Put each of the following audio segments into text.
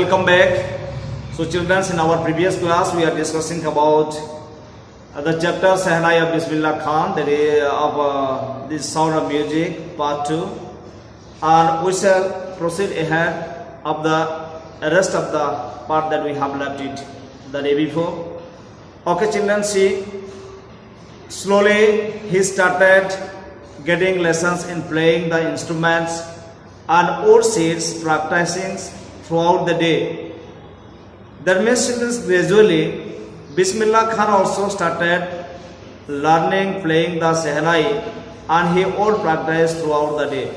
welcome back. So children, in our previous class we are discussing about the chapter Shehnai of Misbhillah Khan, that is of this sound of music part 2, and we shall proceed ahead of the rest of the part that we have left it the day before. Okay children, see, slowly he started getting lessons in playing the instruments and old seeds practicing throughout the day. That means children, gradually Misbhillah Khan also started learning playing the Shehnai, and he would practice throughout the day.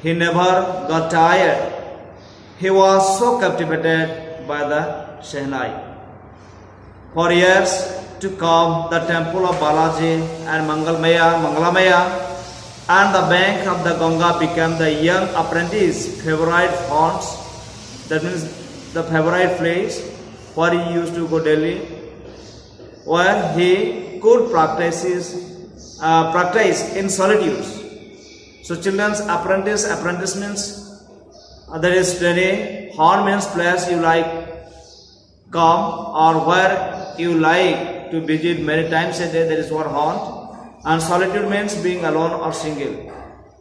He never got tired. He was so captivated by the Shehnai. For years to come, the temple of Balaji and Mangalamaya and the bank of the Ganga became the young apprentice's favorite haunts. That means the favorite place where he used to go daily, where he could practice in solitude. So children's apprentice means there is training. Haunt means place you like come or where you like to visit many times a day. That is what haunt. And solitude means being alone or single.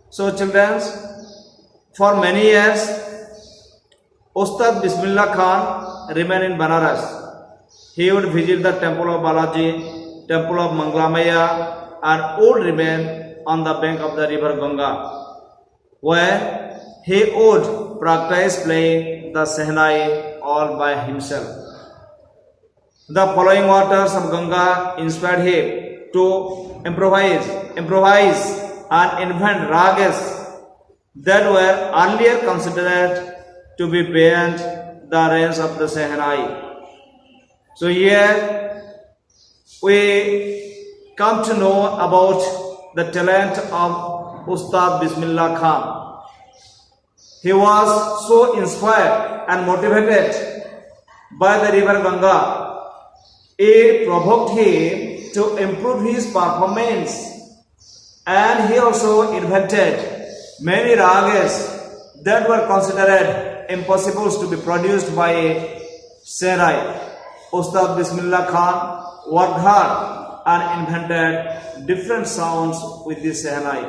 So children, for many years Ustad Misbhillah Khan remained in Banaras. He would visit the temple of Balaji, temple of Mangalamaya, and would remain on the bank of the river Ganga, where he would practice playing the Shehnai all by himself. The flowing waters of Ganga inspired him to improvise and invent ragas that were earlier considered to be beyond the range of the Shehnai. So here we come to know about the talent of Ustad Misbhillah Khan. He was so inspired and motivated by the river Ganga. It provoked him to improve his performance, and he also invented many ragas that were considered impossible to be produced by a Shehnai. Ustad Misbhillah Khan worked hard and invented different sounds with this Shehnai.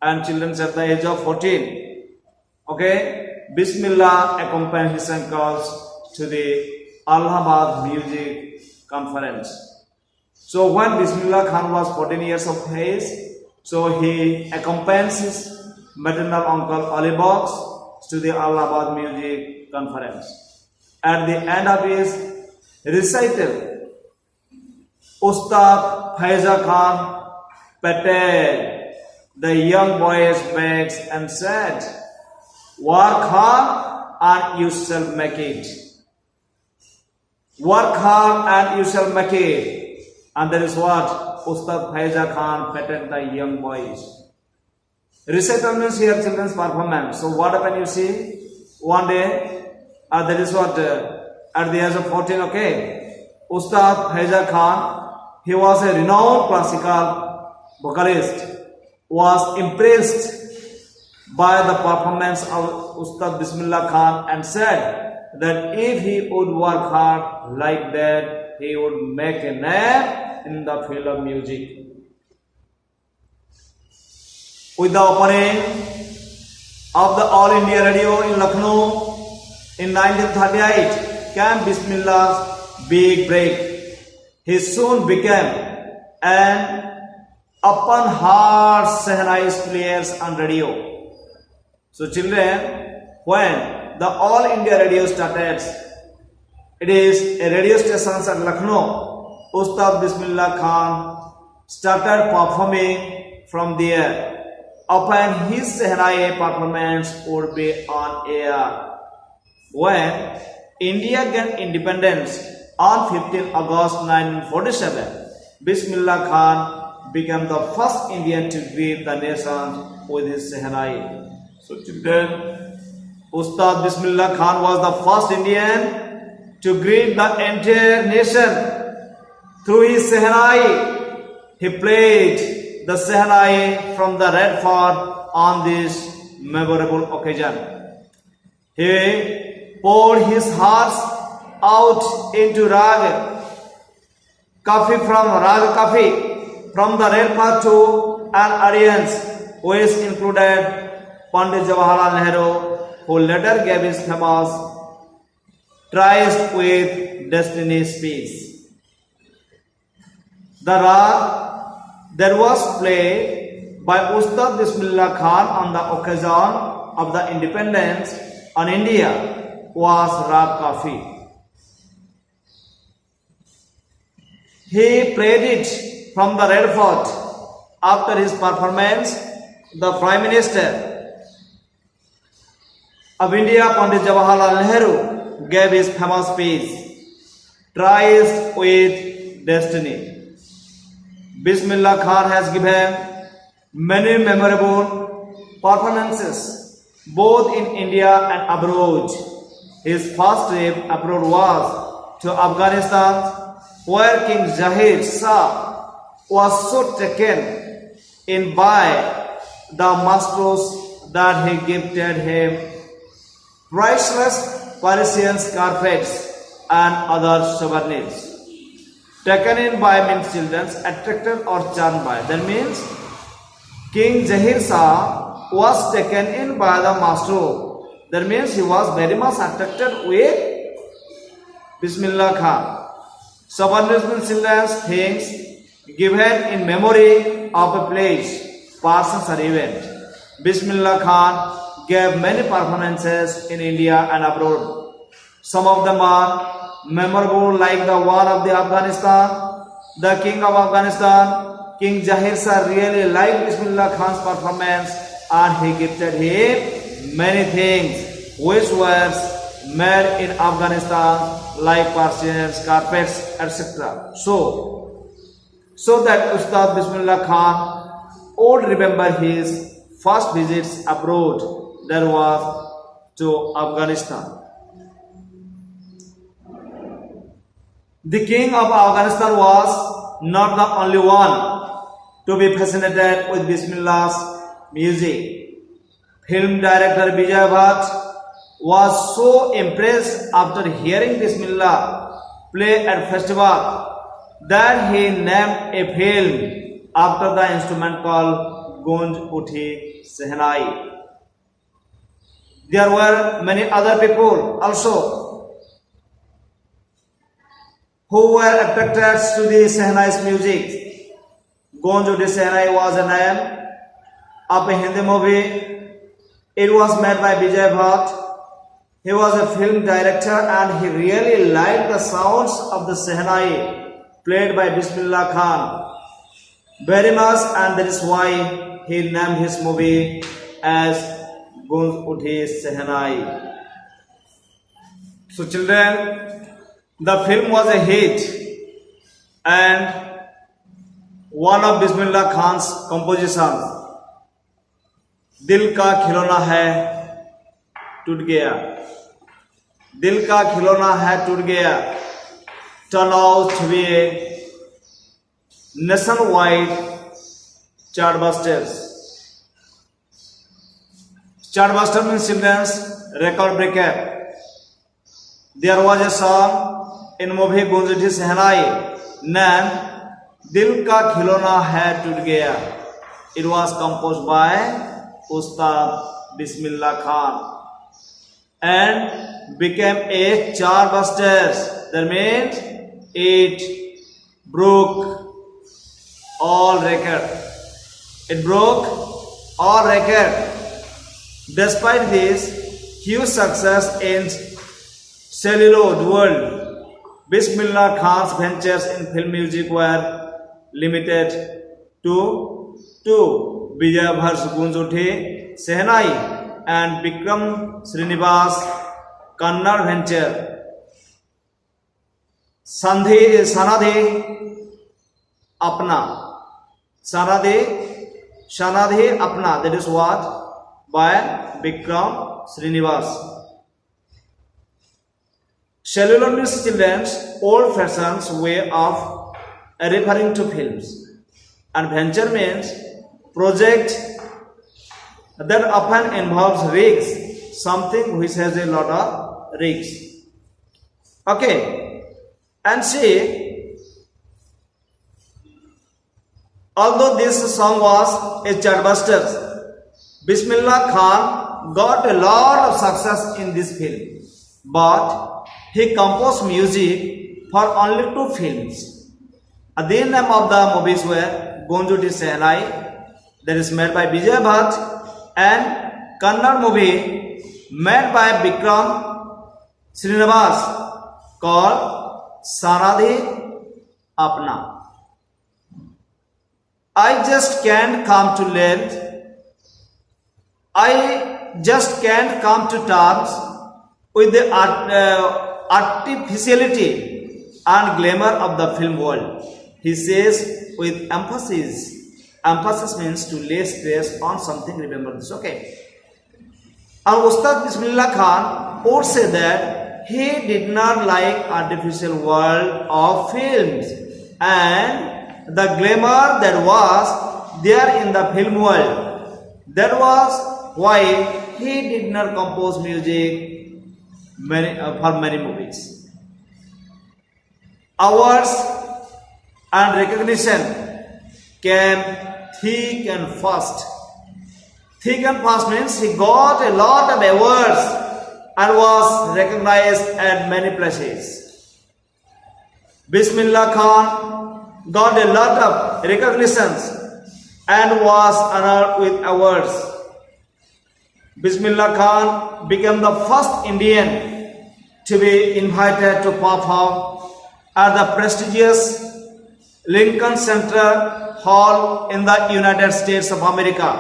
And children, at the age of 14, Bismillah accompanied his uncles to the Allahabad music conference. So when Misbhillah Khan was 14 years of age, so he accompanied his maternal uncle Ali Box to the Allahabad music conference. At the end of his recital, Ustad Faiza Khan patted the young boy's back and said, "Work hard and you shall make it. Work hard and you shall make it." And that is what Ustad Faiza Khan patted the young boys. Recital means here children's performance. So what happened, you see, one day, that is what, at the age of 14, Ustad Faiza Khan, he was a renowned classical vocalist, was impressed by the performance of Ustad Misbhillah Khan and said that if he would work hard like that, he would make a name in the field of music. With the opening of the All India Radio in Lucknow in 1938 came Bismillah's big break. He soon became an open-heart Shehnai player on radio. So children, when the All India Radio started, it is a radio station at Lucknow, Ustad Misbhillah Khan started performing from there. Upon his Shehnai performance would be on air. When India gained independence on 15 August 1947, Bismillah Khan became the first Indian to greet the nation with his Shehnai. So children, Ustad Bismillah Khan was the first Indian to greet the entire nation through his Shehnai. He played the Shehnai from the Red Fort on this memorable occasion. He poured his heart out into Rag Kafi from the red path to an audience which included Pandit Jawaharlal Nehru, who later gave his famous Tryst with Destiny speech. The Rag that was played by Ustad Misbhillah Khan on the occasion of the independence on India was Rag Kafi. He played it from the Red Fort. After his performance, the Prime Minister of India, Pandit Jawaharlal Nehru, gave his famous speech, Tryst with Destiny. Bismillah Khan has given many memorable performances both in India and abroad. His first trip abroad was to Afghanistan, where King Zahir Shah was so taken in by the masters that he gifted him priceless Persian carpets and other souvenirs. Taken in by means children attracted or charmed by. That means King Zahir Shah was taken in by the master. That means he was very much attracted with Bismillah Khan. Souvenirs means children's things given in memory of a place, person or event. Bismillah Khan gave many performances in India and abroad. Some of them are memorable, like the one of the Afghanistan. The king of Afghanistan, King Zahir Shah, really liked Bismillah Khan's performance and he gifted him many things which were made in Afghanistan, like Persians, carpets, etc. So that Ustad Bismillah Khan would remember his first visits abroad, that was to Afghanistan. The king of Afghanistan was not the only one to be fascinated with Bismillah's music. Film director Vijay Bhatt was so impressed after hearing Bismillah play at festival that he named a film after the instrument called Gunj Uthi Shehnai. There were many other people also who were attracted to the Shehnai's music. Gunj Uthi Shehnai was a name of a Hindi movie. It was made by Vijay Bhatt. He was a film director and he really liked the sounds of the Shehnai played by Bismillah Khan very much, and that is why he named his movie as Gunj Uthi Shehnai. So children, the film was a hit and one of Bismillah Khan's compositions, Dil Ka Khilona Hai Toot Gaya, Dil Ka Khilona Hai Toot Gaya, turned out to be a nationwide chartbusters. Chartbuster means children's record breaker. There was a song in movie Gunj Uthi Shehnai named Dil Ka Khilona Hai Toot Gaya. It was composed by Ustad Bismillah Khan and became a chartbusters. That means it broke all record. It broke all record. Despite this huge success in celluloid world, Bismillah Khan's ventures in film music were limited to two: Vijay Bhatt's Gunj Uthi Shehnai and Vikram Srinivas Kannada venture Sanadhi Apna. Sanadhi Apna, that is what? By Vikram Srinivas. Celluloid means children's old-fashioned way of referring to films, and venture means project that often involves risks, something which has a lot of rigs. Okay, and see, although this song was a chartbuster, Misbhillah Khan got a lot of success in this film, but he composed music for only 2 films. The name of the movies were Gunjuti Shehnai, that is made by Vijay Bhatt, and Kannada movie made by Vikram Srinivas called Sanadhi Apna. I just can't come to terms with the artificiality and glamour of the film world. He says with emphasis. Emphasis means to lay stress on something. Remember this, okay? And Ustad Misbhillah Khan would say that he did not like artificial world of films and the glamour that was there in the film world. That was why he did not compose music for many movies. Awards and recognition came thick and fast. Thick and fast means he got a lot of awards and was recognized at many places. Misbhillah Khan got a lot of recognitions and was honored with awards. Misbhillah Khan became the first Indian to be invited to perform at the prestigious Lincoln Center Hall in the United States of America.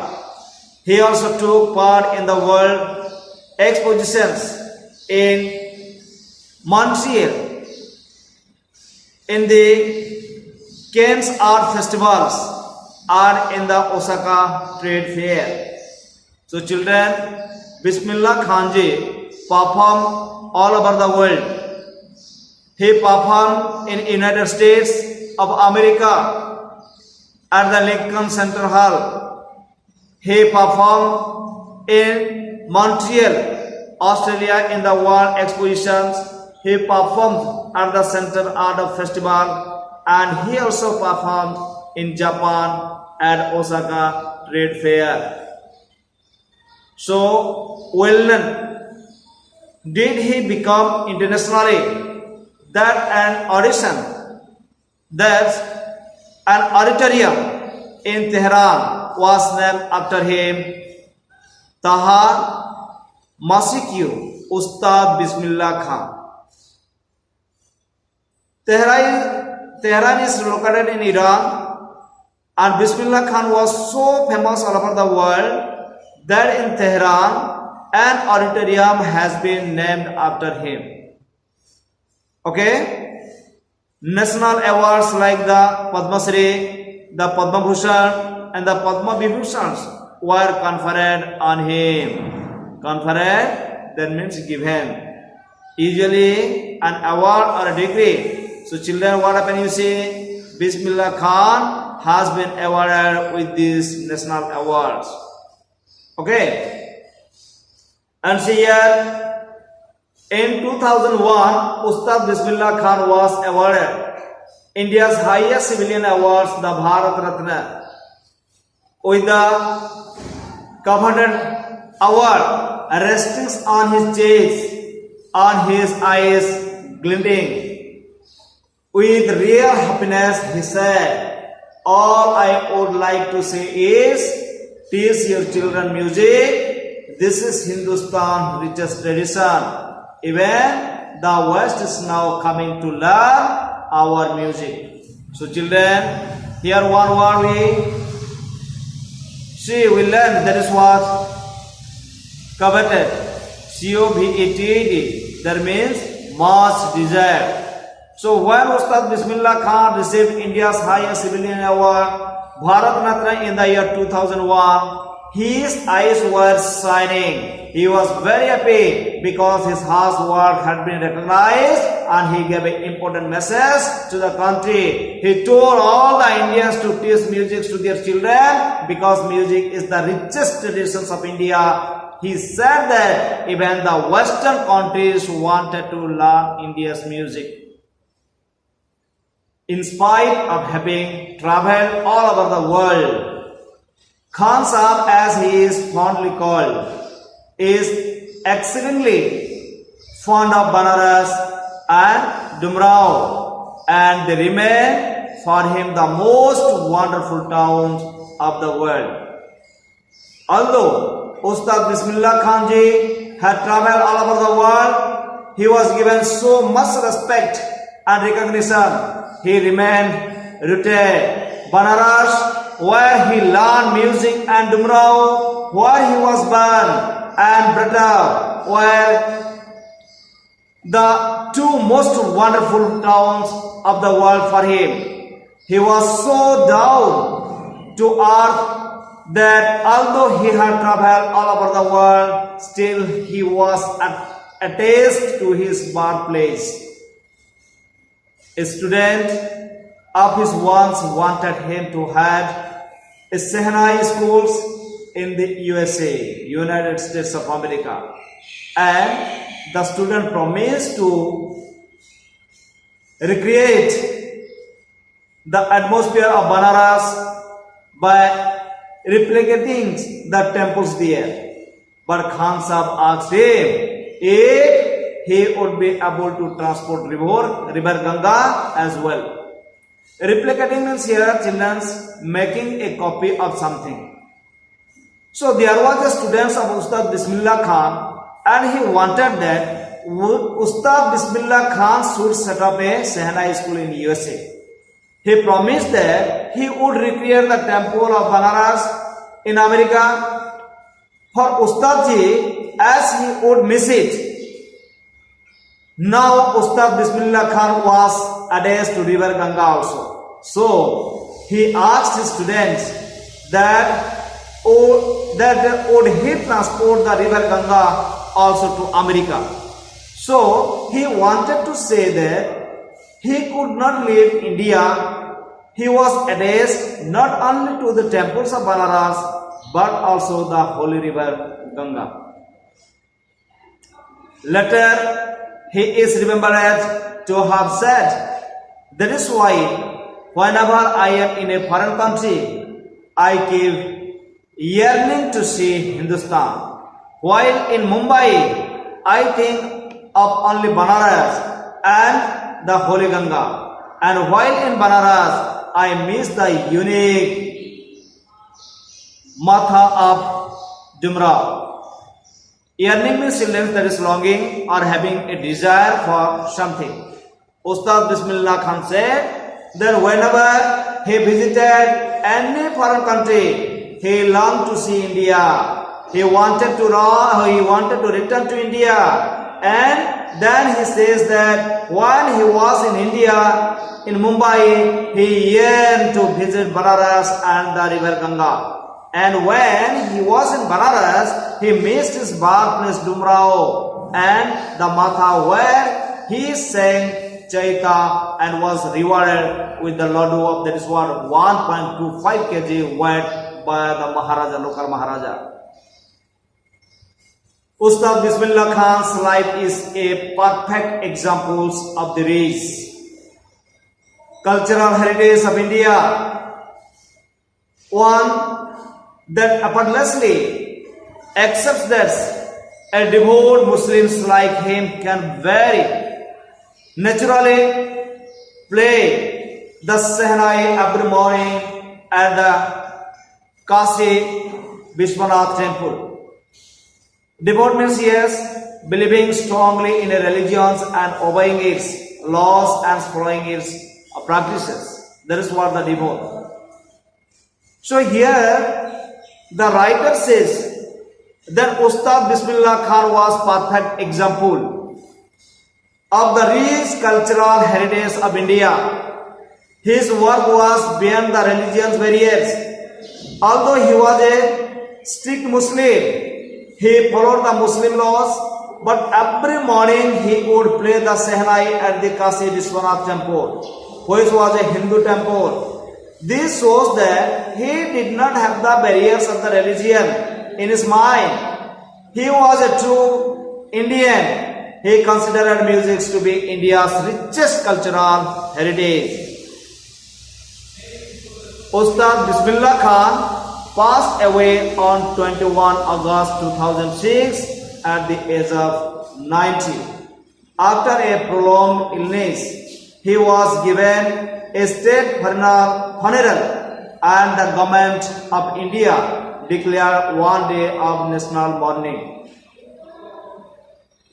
He also took part in the world expositions in Montreal, in the Cannes Art Festivals, and in the Osaka Trade Fair. So children, Misbhillah Khan ji performed all over the world. He performed in United States of America at the Lincoln Center Hall. He performed in Montreal, Australia in the World Expositions. He performed at the Center Art Festival, and he also performed in Japan at Osaka Trade Fair. So well known did he become internationally that an auditorium in Tehran was named after him, Taha Masikyu Ustad Misbhillah Khan. Tehran is located in Iran, and Misbhillah Khan was so famous all over the world that in Tehran an auditorium has been named after him. Okay? National awards like the Padma Shri, the Padma Bhushan, and the Padma Vibhushans were conferred on him. Conferred, that means given. Usually an award or a degree. So children, what happened? You see, Misbhillah Khan has been awarded with these national awards. Okay? And see here, in 2001, Ustad Misbhillah Khan was awarded India's highest civilian awards, the Bharat Ratna, with the coveted award resting on his chest, on his eyes glinting. With real happiness, he said, all I would like to say is, teach your children music. This is Hindustan's richest tradition. Even the West is now coming to learn our music. So children, here one word we learn, that is what? Coveted. C-O-V-E-T-E-D. That means much desired. So when Ustad Misbhillah Khan received India's highest civilian award, Bharat Ratna, in the year 2001, his eyes were shining. He was very happy because his hard work had been recognized and he gave an important message to the country. He told all the Indians to teach music to their children because music is the richest traditions of India. he said that even the Western countries wanted to learn India's music. In spite of having traveled all over the world, Khan Sahib, as he is fondly called, is exceedingly fond of Banaras and Dumrao, and they remain for him the most wonderful towns of the world. Although Ustad Misbhillah Khan ji had traveled all over the world, he was given so much respect and recognition. He remained rooted Banaras, where he learned music, and Dumrao, where he was born, and Brata, where the two most wonderful towns of the world for him. He was so down to earth that although he had traveled all over the world, still he was attached to his birthplace. A student of his once wanted him to head a Shehnai schools in the USA, United States of America, and the student promised to recreate the atmosphere of Banaras by replicating the temples there. But Khan Sahib asked him if he would be able to transport river Ganga as well. Replicating means here children's making a copy of something. So there was a student of Ustad Misbhillah Khan, and he wanted that Ustad Misbhillah Khan should set up a Shehnai school in USA. He promised that he would recreate the temple of Banaras in America for Ustad ji, as he would miss it. Now Ustad Misbhillah Khan was attached to river Ganga also. So he asked his students that would he transport the river Ganga also to America. So he wanted to say that he could not leave India. He was attached not only to the temples of Banaras but also the holy river Ganga. Later, he is remembered to have said, that is why whenever I am in a foreign country, I keep yearning to see Hindustan. While in Mumbai, I think of only Banaras and the Holy Ganga. And while in Banaras, I miss the unique Matha of Dumrao. Yearning means children, that is longing or having a desire for something. Ustad Misbhillah Khan said that whenever he visited any foreign country, he longed to see India. He wanted to return to India. And then he says that when he was in India, in Mumbai, he yearned to visit Banaras and the river Ganga. And when he was in Banaras, he missed his birthplace Dumrao and the Matha, where he sang Chaita and was rewarded with the Ladu of, that is what, 1.25 kg weight by the Maharaja, local Maharaja. Ustad Misbhillah Khan's life is a perfect example of the rich cultural heritage of India. One that effortlessly accepts that a devout Muslims like him can very naturally play the Shehnai every morning at the Kashi Vishwanath temple. Devout means yes, believing strongly in a religion and obeying its laws and following its practices. That is what the devout. So here the writer says that Ustad Misbhillah Khan was perfect example of the rich cultural heritage of India. His work was beyond the religion's barriers. Although he was a strict Muslim, he followed the Muslim laws, but every morning he would play the Shehnai at the Kashi Vishwanath temple, which was a Hindu temple. This shows that he did not have the barriers of the religion in his mind. He was a true Indian. He considered music to be India's richest cultural heritage. Ustad Misbhillah Khan passed away on 21 August 2006 at the age of 90. After a prolonged illness, he was given a state funeral and the government of India declared one day of national mourning.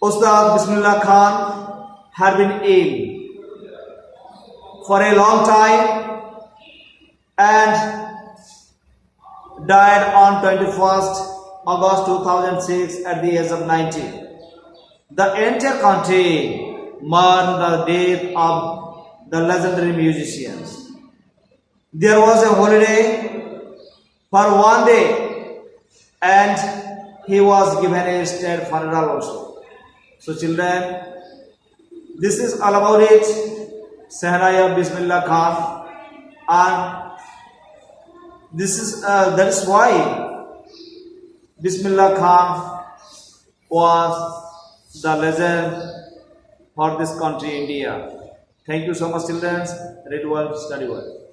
Ustad Misbhillah Khan had been ill for a long time and died on 21st August 2006 at the age of 90. The entire country mourned the death of the legendary musicians. There was a holiday for one day and he was given a state funeral also. So children, this is all about it. Shehnai of Misbhillah Khan, and this is that is why Misbhillah Khan was the legend for this country, India. Thank you so much, children. Read well, study well.